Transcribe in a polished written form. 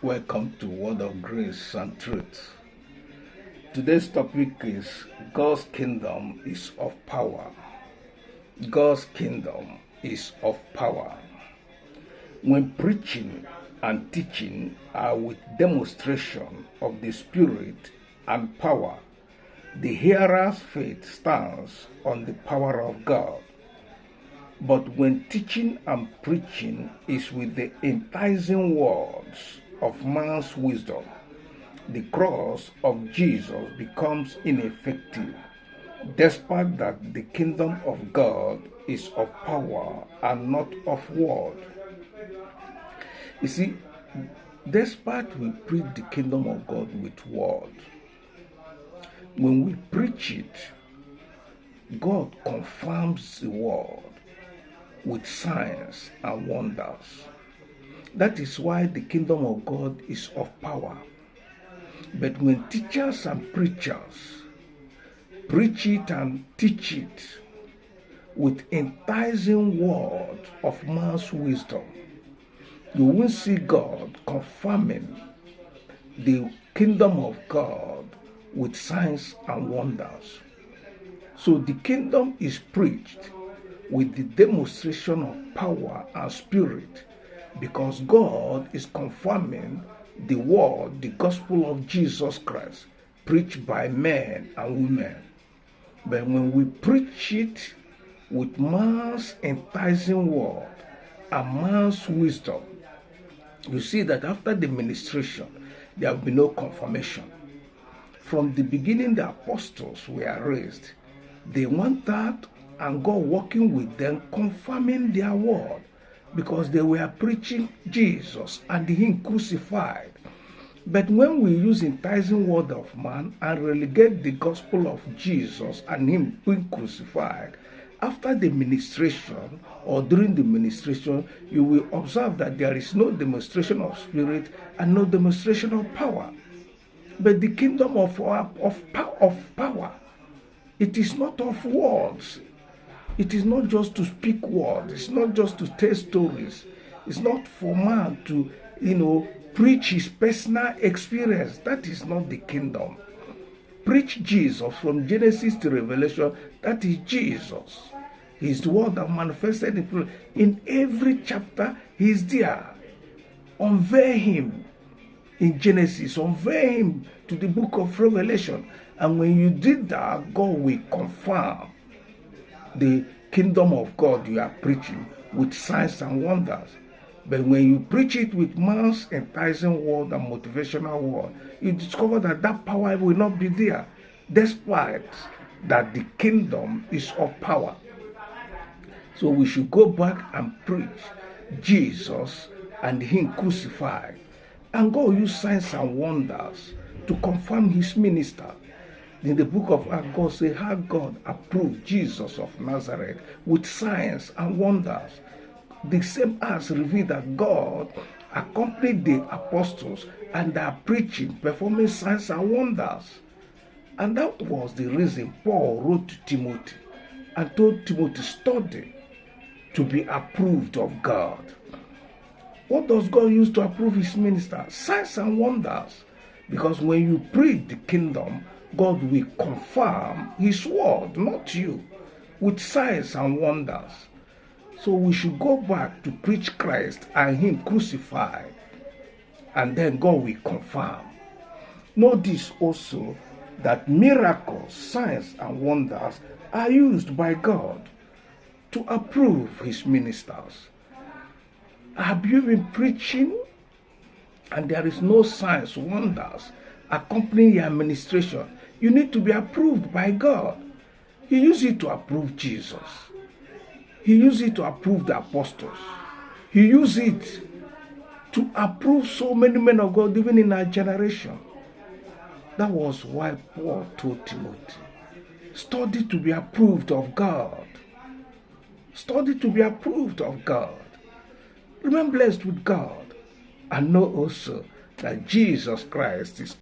Welcome to Word of Grace and Truth. Today's topic is God's kingdom is of power. God's kingdom is of power. When preaching and teaching are with demonstration of the Spirit and power, the hearer's faith stands on the power of God. But when teaching and preaching is with the enticing words of man's wisdom, the cross of Jesus becomes ineffective, despite that the kingdom of God is of power and not of word. You see, despite we preach the kingdom of God with word, when we preach it, God confirms the word with signs and wonders. That is why the kingdom of God is of power. But when teachers and preachers preach it and teach it with enticing word of man's wisdom, you will see God confirming the kingdom of God with signs and wonders. So the kingdom is preached with the demonstration of power and spirit, because God is confirming the word, the gospel of Jesus Christ, preached by men and women. But when we preach it with man's enticing word and man's wisdom, you see that after the ministration, there will be no confirmation. From the beginning, the apostles were raised. They went out and God working with them, confirming their word, because they were preaching Jesus and Him crucified. But when we use enticing word of man and relegate the gospel of Jesus and Him being crucified, after the ministration or during the ministration, you will observe that there is no demonstration of spirit and no demonstration of power. But the kingdom of power, it is not of words. It is not just to speak words. It's not just to tell stories. It's not for man to, preach his personal experience. That is not the kingdom. Preach Jesus from Genesis to Revelation. That is Jesus. He's the one that manifested in every chapter. He's there. Unveil Him in Genesis. Unveil Him to the book of Revelation. And when you did that, God will confirm the kingdom of God you are preaching with signs and wonders. But when you preach it with man's enticing word and motivational word, you discover that that power will not be there, despite that the kingdom is of power. So we should go back and preach Jesus and Him crucified. And God use signs and wonders to confirm His minister. In the book of Acts, God says how God approved Jesus of Nazareth with signs and wonders. The same as revealed that God accompanied the apostles and they are preaching, performing signs and wonders. And that was the reason Paul wrote to Timothy and told Timothy, study to be approved of God. What does God use to approve His minister? Signs and wonders. Because when you preach the kingdom, God will confirm His word, not you, with signs and wonders. So we should go back to preach Christ and Him crucified, and then God will confirm. Notice also that miracles, signs, and wonders are used by God to approve His ministers. Have you been preaching and there is no signs, wonders accompanying your administration? You need to be approved by God. He used it to approve Jesus. He used it to approve the apostles. He used it to approve so many men of God, even in our generation. That was why Paul told Timothy, study to be approved of God. Study to be approved of God. Remain blessed with God, and know also that Jesus Christ is